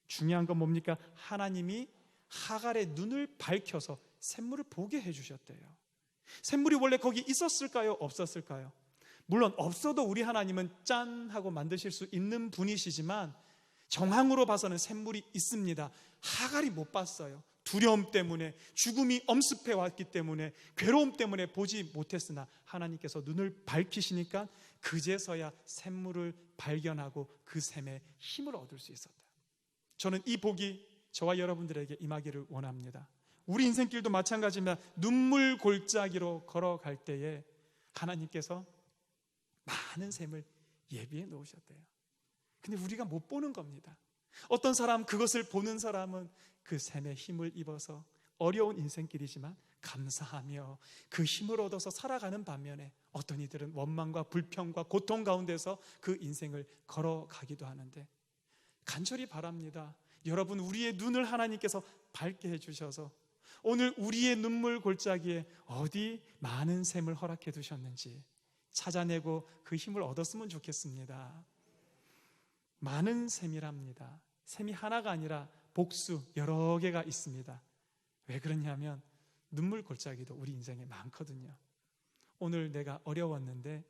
중요한 건 뭡니까? 하나님이 하갈의 눈을 밝혀서 샘물을 보게 해주셨대요. 샘물이 원래 거기 있었을까요? 없었을까요? 물론 없어도 우리 하나님은 짠 하고 만드실 수 있는 분이시지만 정황으로 봐서는 샘물이 있습니다. 하갈이 못 봤어요. 두려움 때문에, 죽음이 엄습해 왔기 때문에, 괴로움 때문에 보지 못했으나 하나님께서 눈을 밝히시니까 그제서야 샘물을 발견하고 그 샘에 힘을 얻을 수 있었다. 저는 이 복이 저와 여러분들에게 임하기를 원합니다. 우리 인생길도 마찬가지입니다. 눈물 골짜기로 걸어갈 때에 하나님께서 많은 샘을 예비해 놓으셨대요. 근데 우리가 못 보는 겁니다. 어떤 사람, 그것을 보는 사람은 그 샘에 힘을 입어서 어려운 인생길이지만 감사하며 그 힘을 얻어서 살아가는 반면에 어떤 이들은 원망과 불평과 고통 가운데서 그 인생을 걸어가기도 하는데 간절히 바랍니다. 여러분, 우리의 눈을 하나님께서 밝게 해주셔서 오늘 우리의 눈물 골짜기에 어디 많은 샘을 허락해 두셨는지 찾아내고 그 힘을 얻었으면 좋겠습니다. 많은 샘이랍니다. 샘이 하나가 아니라 복수 여러 개가 있습니다. 왜 그러냐면 눈물 골짜기도 우리 인생에 많거든요. 오늘 내가 어려웠는데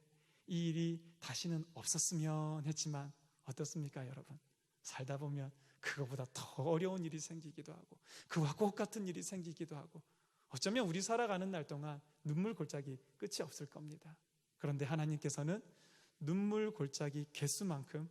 이 일이 다시는 없었으면 했지만 어떻습니까, 여러분? 살다 보면 그거보다 더 어려운 일이 생기기도 하고 그와 똑같은 일이 생기기도 하고 어쩌면 우리 살아가는 날 동안 눈물 골짜기 끝이 없을 겁니다. 그런데 하나님께서는 눈물 골짜기 개수만큼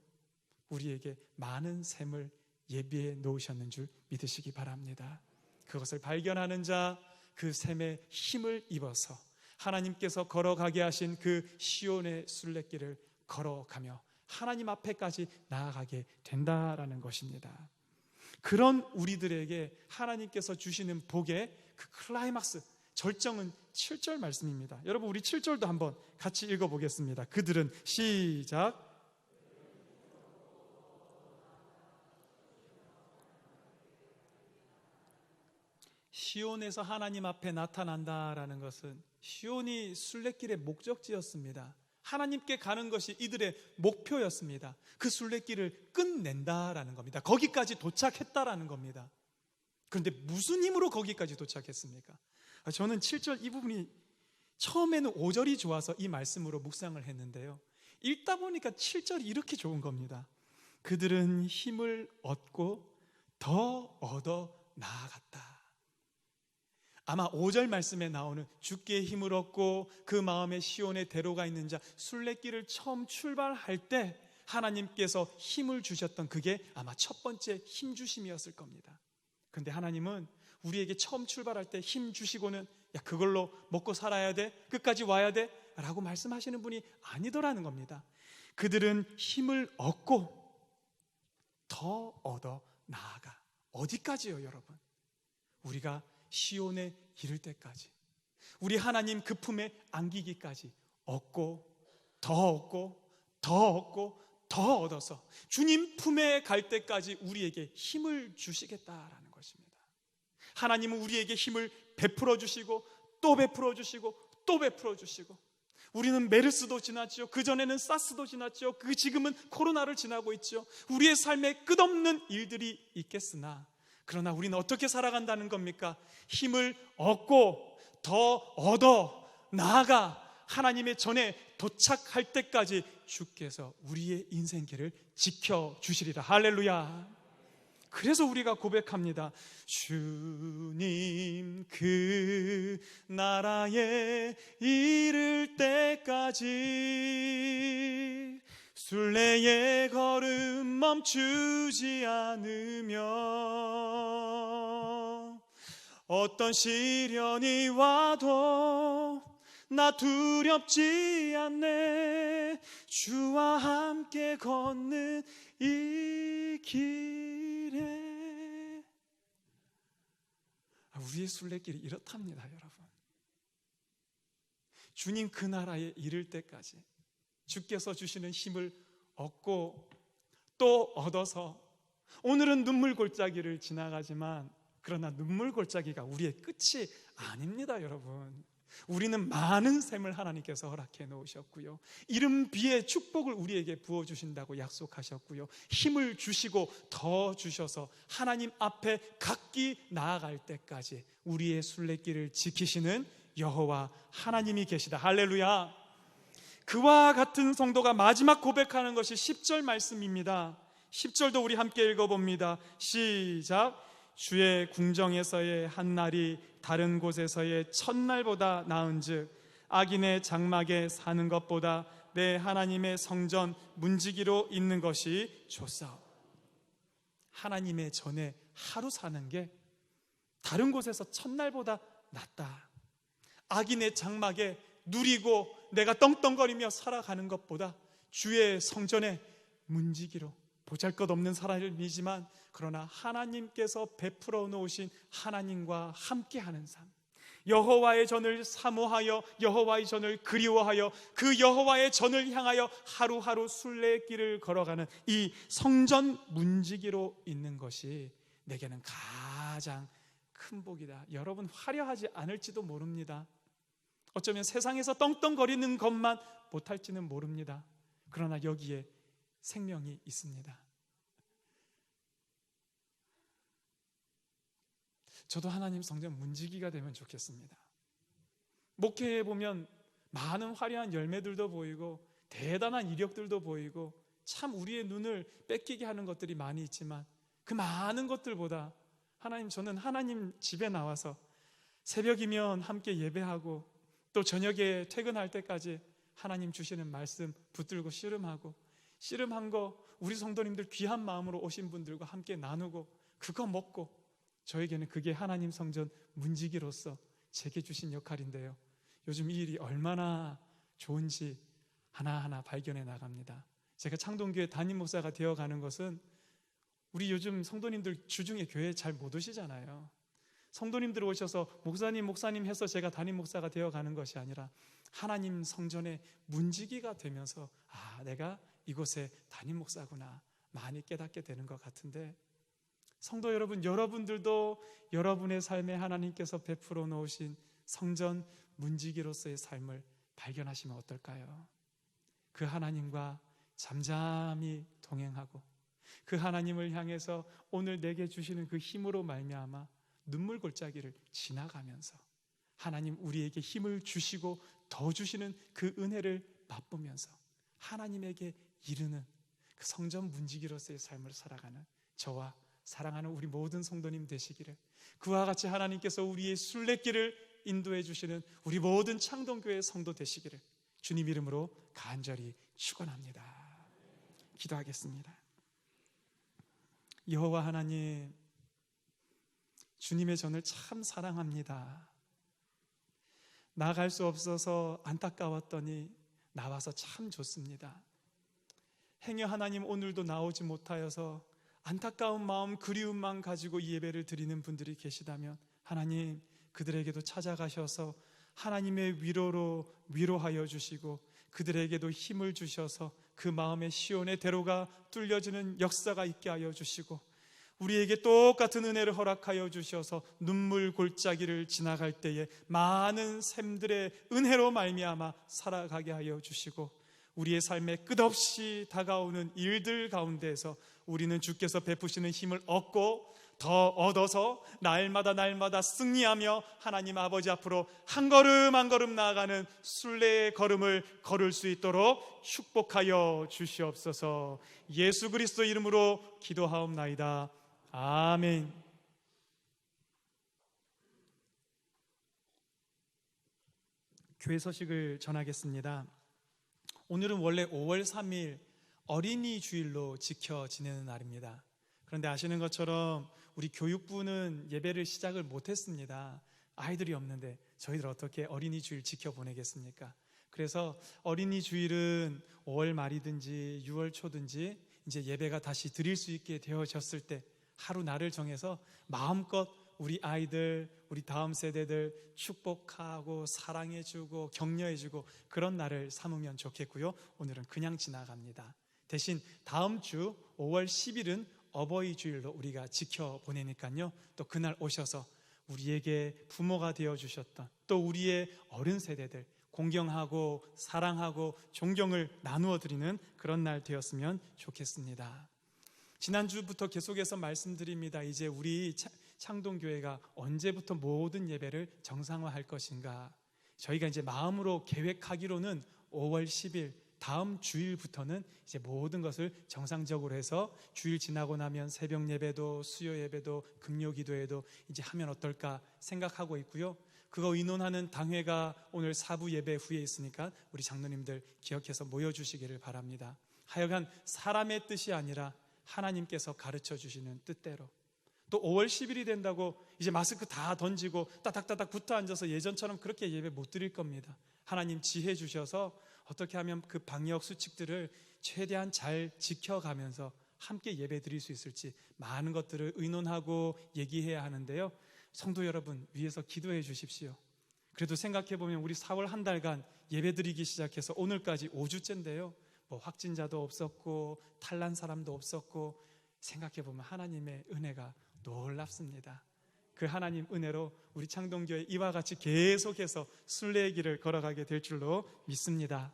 우리에게 많은 샘을 예비해 놓으셨는 줄 믿으시기 바랍니다. 그것을 발견하는 자, 그 샘에 힘을 입어서 하나님께서 걸어가게 하신 그 시온의 순례길을 걸어가며 하나님 앞에까지 나아가게 된다라는 것입니다. 그런 우리들에게 하나님께서 주시는 복의 그 클라이막스, 절정은 7절 말씀입니다. 여러분, 우리 7절도 한번 같이 읽어보겠습니다. 그들은 시작. 시온에서 하나님 앞에 나타난다라는 것은 시온이 순례길의 목적지였습니다. 하나님께 가는 것이 이들의 목표였습니다. 그 순례길을 끝낸다라는 겁니다. 거기까지 도착했다라는 겁니다. 그런데 무슨 힘으로 거기까지 도착했습니까? 저는 7절 이 부분이 처음에는 5절이 좋아서 이 말씀으로 묵상을 했는데요, 읽다 보니까 7절이 이렇게 좋은 겁니다. 그들은 힘을 얻고 더 얻어 나아갔다. 아마 5절 말씀에 나오는 주께 힘을 얻고 그 마음에 시온의 대로가 있는 자, 순례길을 처음 출발할 때 하나님께서 힘을 주셨던 그게 아마 첫 번째 힘 주심이었을 겁니다. 그런데 하나님은 우리에게 처음 출발할 때 힘 주시고는 야, 그걸로 먹고 살아야 돼, 끝까지 와야 돼 라고 말씀하시는 분이 아니더라는 겁니다. 그들은 힘을 얻고 더 얻어 나아가. 어디까지요, 여러분? 우리가 시온에 이를 때까지, 우리 하나님 그 품에 안기기까지 얻고 더 얻고 더 얻고 더 얻어서 주님 품에 갈 때까지 우리에게 힘을 주시겠다라는 것입니다. 하나님은 우리에게 힘을 베풀어 주시고 또 베풀어 주시고 또 베풀어 주시고, 우리는 메르스도 지났죠. 그전에는 사스도 지났죠. 지금은 코로나를 지나고 있죠. 우리의 삶에 끝없는 일들이 있겠으나 그러나 우리는 어떻게 살아간다는 겁니까? 힘을 얻고 더 얻어 나아가 하나님의 전에 도착할 때까지 주께서 우리의 인생길을 지켜주시리라. 할렐루야. 그래서 우리가 고백합니다. 주님 그 나라에 이를 때까지 순례의 걸음 멈추지 않으며 어떤 시련이 와도 나 두렵지 않네. 주와 함께 걷는 이 길에. 우리의 순례길이 이렇답니다, 여러분. 주님 그 나라에 이를 때까지 주께서 주시는 힘을 얻고 또 얻어서 오늘은 눈물 골짜기를 지나가지만 그러나 눈물 골짜기가 우리의 끝이 아닙니다, 여러분. 우리는 많은 샘을 하나님께서 허락해 놓으셨고요, 이른 비의 축복을 우리에게 부어주신다고 약속하셨고요, 힘을 주시고 더 주셔서 하나님 앞에 각기 나아갈 때까지 우리의 순례길을 지키시는 여호와 하나님이 계시다. 할렐루야. 그와 같은 성도가 마지막 고백하는 것이 10절 말씀입니다. 10절도 우리 함께 읽어봅니다. 시작. 주의 궁정에서의 한 날이 다른 곳에서의 첫날보다 나은즉 악인의 장막에 사는 것보다 내 하나님의 성전 문지기로 있는 것이 좋사오. 하나님의 전에 하루 사는 게 다른 곳에서 첫날보다 낫다. 악인의 장막에 누리고 내가 떵떵거리며 살아가는 것보다 주의 성전에 문지기로 보잘것없는 사람이지만 그러나 하나님께서 베풀어 놓으신 하나님과 함께하는 삶, 여호와의 전을 사모하여 여호와의 전을 그리워하여 그 여호와의 전을 향하여 하루하루 순례길을 걸어가는 이 성전 문지기로 있는 것이 내게는 가장 큰 복이다. 여러분, 화려하지 않을지도 모릅니다. 어쩌면 세상에서 떵떵거리는 것만 못할지는 모릅니다. 그러나 여기에 생명이 있습니다. 저도 하나님 성전 문지기가 되면 좋겠습니다. 목회에 보면 많은 화려한 열매들도 보이고 대단한 이력들도 보이고 참 우리의 눈을 뺏기게 하는 것들이 많이 있지만 그 많은 것들보다 하나님, 저는 하나님 집에 나와서 새벽이면 함께 예배하고 또 저녁에 퇴근할 때까지 하나님 주시는 말씀 붙들고 씨름한 거 우리 성도님들 귀한 마음으로 오신 분들과 함께 나누고 그거 먹고, 저에게는 그게 하나님 성전 문지기로서 제게 주신 역할인데요, 요즘 이 일이 얼마나 좋은지 하나하나 발견해 나갑니다. 제가 창동교회 담임 목사가 되어가는 것은 우리 요즘 성도님들 주중에 교회에 잘 못 오시잖아요. 성도님들 오셔서 목사님 해서 제가 담임 목사가 되어가는 것이 아니라 하나님 성전의 문지기가 되면서 내가 이곳의 담임 목사구나 많이 깨닫게 되는 것 같은데, 성도 여러분, 여러분들도 여러분의 삶에 하나님께서 베풀어 놓으신 성전 문지기로서의 삶을 발견하시면 어떨까요? 그 하나님과 잠잠히 동행하고 그 하나님을 향해서 오늘 내게 주시는 그 힘으로 말미암아 눈물 골짜기를 지나가면서 하나님 우리에게 힘을 주시고 더 주시는 그 은혜를 맛보면서 하나님에게 이르는 그 성전 문지기로서의 삶을 살아가는 저와 사랑하는 우리 모든 성도님 되시기를, 그와 같이 하나님께서 우리의 순례길을 인도해 주시는 우리 모든 창동교회 성도 되시기를 주님 이름으로 간절히 축원합니다. 기도하겠습니다. 여호와 하나님, 주님의 전을 참 사랑합니다. 나갈 수 없어서 안타까웠더니 나와서 참 좋습니다. 행여 하나님 오늘도 나오지 못하여서 안타까운 마음, 그리움만 가지고 이 예배를 드리는 분들이 계시다면 하나님 그들에게도 찾아가셔서 하나님의 위로로 위로하여 주시고 그들에게도 힘을 주셔서 그 마음의 시온의 대로가 뚫려지는 역사가 있게 하여 주시고 우리에게 똑같은 은혜를 허락하여 주셔서 눈물 골짜기를 지나갈 때에 많은 샘들의 은혜로 말미암아 살아가게 하여 주시고 우리의 삶에 끝없이 다가오는 일들 가운데에서 우리는 주께서 베푸시는 힘을 얻고 더 얻어서 날마다 승리하며 하나님 아버지 앞으로 한 걸음 한 걸음 나아가는 순례의 걸음을 걸을 수 있도록 축복하여 주시옵소서. 예수 그리스도 이름으로 기도하옵나이다. 아멘. 교회 소식을 전하겠습니다. 오늘은 원래 5월 3일 어린이 주일로 지켜 지내는 날입니다. 그런데 아시는 것처럼 우리 교육부는 예배를 시작을 못했습니다. 아이들이 없는데 저희들 어떻게 어린이 주일 지켜 보내겠습니까? 그래서 어린이 주일은 5월 말이든지 6월 초든지 이제 예배가 다시 드릴 수 있게 되어졌을 때 하루 날을 정해서 마음껏 우리 아이들, 우리 다음 세대들 축복하고 사랑해주고 격려해주고 그런 날을 삼으면 좋겠고요. 오늘은 그냥 지나갑니다. 대신 다음 주 5월 10일은 어버이 주일로 우리가 지켜보내니까요, 또 그날 오셔서 우리에게 부모가 되어주셨던 또 우리의 어른 세대들 공경하고 사랑하고 존경을 나누어 드리는 그런 날 되었으면 좋겠습니다. 지난주부터 계속해서 말씀드립니다. 이제 우리 창동교회가 언제부터 모든 예배를 정상화할 것인가. 저희가 이제 마음으로 계획하기로는 5월 10일 다음 주일부터는 이제 모든 것을 정상적으로 해서 주일 지나고 나면 새벽 예배도 수요 예배도 금요 기도회도 이제 하면 어떨까 생각하고 있고요. 그거 의논하는 당회가 오늘 사부 예배 후에 있으니까 우리 장로님들 기억해서 모여주시기를 바랍니다. 하여간 사람의 뜻이 아니라 하나님께서 가르쳐 주시는 뜻대로, 또 5월 10일이 된다고 이제 마스크 다 던지고 따닥따닥 붙어 앉아서 예전처럼 그렇게 예배 못 드릴 겁니다. 하나님 지혜 주셔서 어떻게 하면 그 방역 수칙들을 최대한 잘 지켜가면서 함께 예배 드릴 수 있을지 많은 것들을 의논하고 얘기해야 하는데요, 성도 여러분 위해서 기도해 주십시오. 그래도 생각해보면 우리 4월 한 달간 예배드리기 시작해서 오늘까지 5주째인데요, 뭐 확진자도 없었고 탈난 사람도 없었고, 생각해보면 하나님의 은혜가 놀랍습니다. 그 하나님 은혜로 우리 창동교회 이와 같이 계속해서 순례의 길을 걸어가게 될 줄로 믿습니다.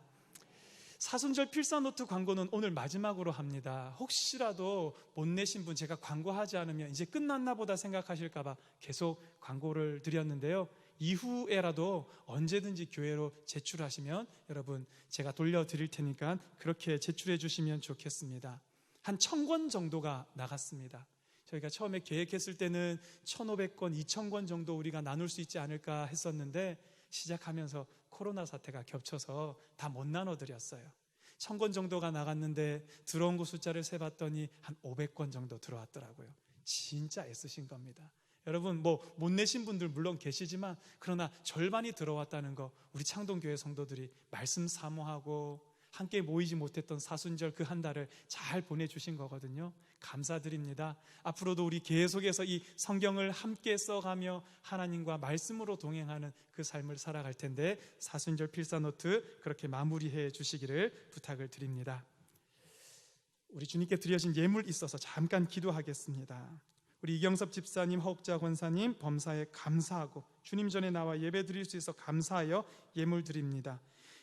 사순절 필사노트 광고는 오늘 마지막으로 합니다. 혹시라도 못 내신 분, 제가 광고하지 않으면 이제 끝났나 보다 생각하실까 봐 계속 광고를 드렸는데요, 이후에라도 언제든지 교회로 제출하시면 여러분 제가 돌려드릴 테니까 그렇게 제출해 주시면 좋겠습니다. 한 1000권 정도가 나갔습니다. 저희가 처음에 계획했을 때는 1500권, 2000권 정도 우리가 나눌 수 있지 않을까 했었는데 시작하면서 코로나 사태가 겹쳐서 다 못 나눠드렸어요. 1000권 정도가 나갔는데 들어온 거 숫자를 세봤더니 한 500권 정도 들어왔더라고요. 진짜 애쓰신 겁니다. 여러분 뭐 못 내신 분들 물론 계시지만 그러나 절반이 들어왔다는 거, 우리 창동교회 성도들이 말씀 사모하고 함께 모이지 못했던 사순절 그 한 달을 잘 보내주신 거거든요. 감사드립니다. 앞으로도 우리 계속해서 이 성경을 함께 써가며 하나님과 말씀으로 동행하는 그 삶을 살아갈 텐데 사순절 필사노트 그렇게 마무리해 주시기를 부탁을 드립니다. 우리 주님께 드려진 예물 있어서 잠깐 기도하겠습니다. 우리 이경섭 집사님, 허욱자 권사님 범사에 감사하고 주님 전에 나와 예배 드릴 수 있어 감사하여 예물 드립니다.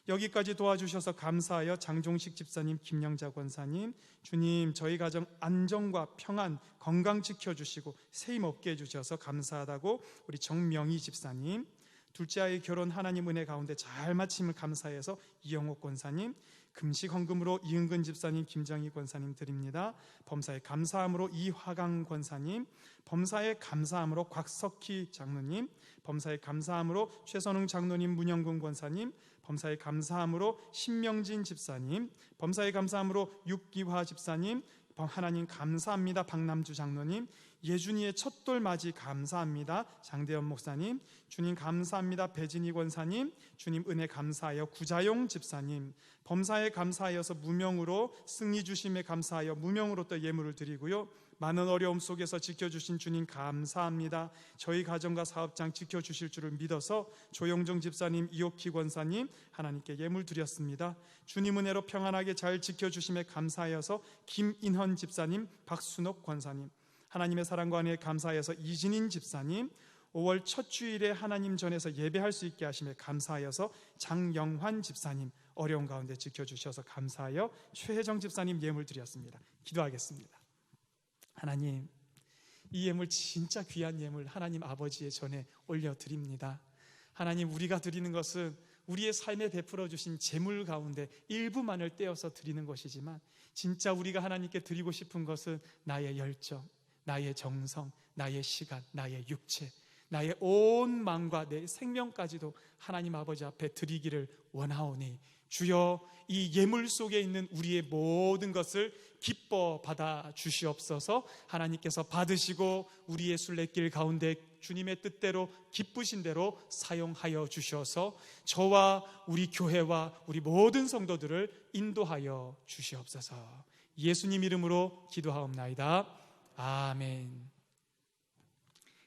여기까지 도와주셔서 감사하여 장종식 집사님, 김영자 권사님, 주님 저희 가정 안정과 평안, 건강 지켜주시고 세임 없게 해주셔서 감사하다고 우리 정명희 집사님, 둘째 아이 결혼 하나님 은혜 가운데 잘 마침을 감사해서 이영옥 권사님, 금식 헌금으로 이은근 집사님, 김정희 권사님 드립니다. 범사에 감사함으로 이화강 권사님, 범사에 감사함으로 곽석희 장로님, 범사에 감사함으로 최선웅 장로님, 문영근 권사님, 범사에 감사함으로 신명진 집사님, 범사에 감사함으로 육기화 집사님, 하나님 감사합니다. 박남주 장로님, 예준이의 첫돌 맞이 감사합니다. 장대현 목사님, 주님 감사합니다. 배진희 권사님, 주님 은혜 감사하여 구자용 집사님, 범사에 감사하여서 무명으로 승리 주심에 감사하여 무명으로 또 예물을 드리고요, 많은 어려움 속에서 지켜주신 주님 감사합니다. 저희 가정과 사업장 지켜주실 줄을 믿어서 조영정 집사님, 이옥희 권사님 하나님께 예물 드렸습니다. 주님 은혜로 평안하게 잘 지켜주심에 감사하여서 김인헌 집사님, 박순옥 권사님, 하나님의 사랑과 은혜에 감사하여서 이진인 집사님, 5월 첫 주일에 하나님 전에서 예배할 수 있게 하심에 감사하여서 장영환 집사님, 어려운 가운데 지켜주셔서 감사하여 최혜정 집사님 예물 드렸습니다. 기도하겠습니다. 하나님, 이 예물 진짜 귀한 예물 하나님 아버지의 전에 올려드립니다. 하나님, 우리가 드리는 것은 우리의 삶에 베풀어 주신 재물 가운데 일부만을 떼어서 드리는 것이지만 진짜 우리가 하나님께 드리고 싶은 것은 나의 열정, 나의 정성, 나의 시간, 나의 육체, 나의 온 마음과 내 생명까지도 하나님 아버지 앞에 드리기를 원하오니 주여, 이 예물 속에 있는 우리의 모든 것을 기뻐 받아 주시옵소서. 하나님께서 받으시고 우리의 순례길 가운데 주님의 뜻대로 기쁘신 대로 사용하여 주셔서 저와 우리 교회와 우리 모든 성도들을 인도하여 주시옵소서. 예수님 이름으로 기도하옵나이다. 아멘.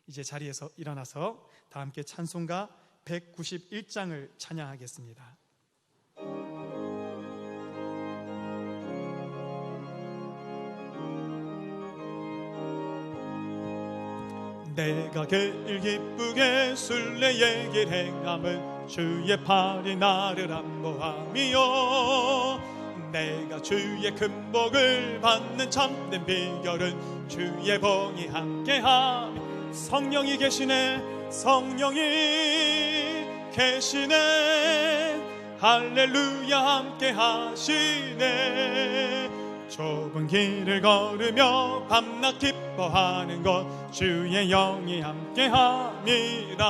이제 자리에서 일어나서 다 함께 찬송가 191장을 찬양하겠습니다. 내가 길 기쁘게 순례의 길 행함은 주의 팔이 나를 안보함이요, 내가 주의 큰 복을 받는 참된 비결은 주의 봉이 함께함. 성령이 계시네, 성령이 계시네, 할렐루야 함께 하시네. 좁은 길을 걸으며 밤낮 기뻐하는 것 주의 영이 함께함이라.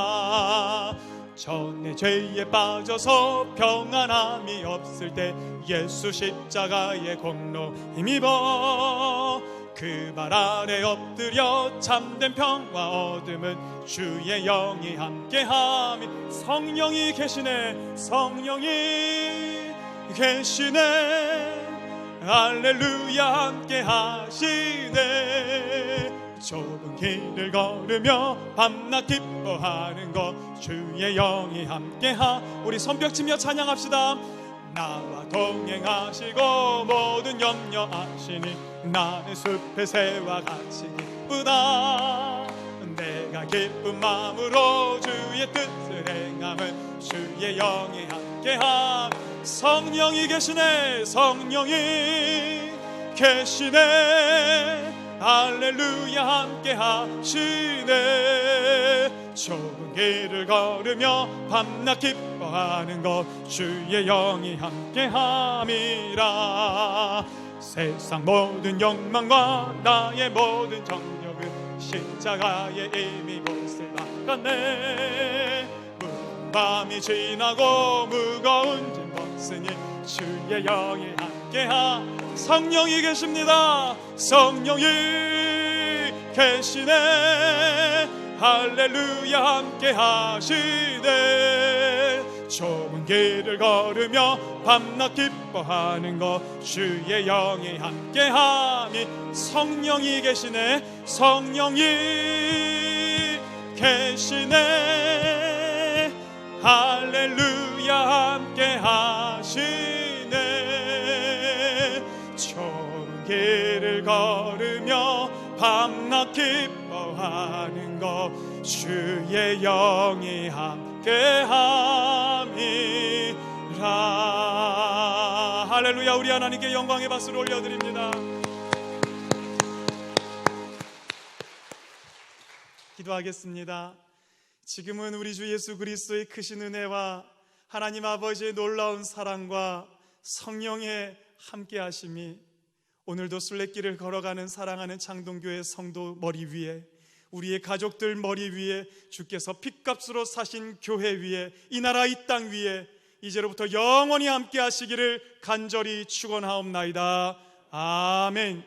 전에 죄에 빠져서 평안함이 없을 때 예수 십자가의 공로 힘입어 그 발 아래 엎드려 참된 평화 얻음은 주의 영이 함께함이. 성령이 계시네, 성령이 계시네, 할렐루야 함께 하시네. 좁은 길을 걸으며 밤낮 기뻐하는 것 주의 영이 함께하. 우리 손뼉 치며 찬양합시다. 나와 동행하시고 모든 염려하시니 나는 숲의 새와 같이 기쁘다. 내가 기쁜 마음으로 주의 뜻을 행함은 주의 영이 함께함. 성령이 계시네, 성령이 계시네, 할렐루야 함께 하시네. 좁은 길을 걸으며 밤낮 기뻐하는 것 주의 영이 함께 함이라. 세상 모든 욕망과 나의 모든 정욕은 십자가에 이미 못을 박았네. 무거운 밤이 지나고 무거운 짐 벗으니 주의 영이 함께하. 성령이 계십니다. 성령이 계시네, 할렐루야 함께 하시네. 좁은 길을 걸으며 밤낮 기뻐하는 것 주의 영이 함께하니. 성령이 계시네, 성령이 계시네, 할렐루야 함께 하시네. 좁은 길을 걸으며 밤낮 기뻐하는 것 주의 영이 함께함이라. 할렐루야. 우리 하나님께 영광의 박수를 올려드립니다. 기도하겠습니다. 지금은 우리 주 예수 그리스도의 크신 은혜와 하나님 아버지의 놀라운 사랑과 성령의 함께하심이 오늘도 순례길을 걸어가는 사랑하는 창동교회 성도 머리 위에, 우리의 가족들 머리 위에 주께서 핏값으로 사신 교회 위에, 이 나라 이 땅 위에 이제로부터 영원히 함께하시기를 간절히 축원하옵나이다. 아멘.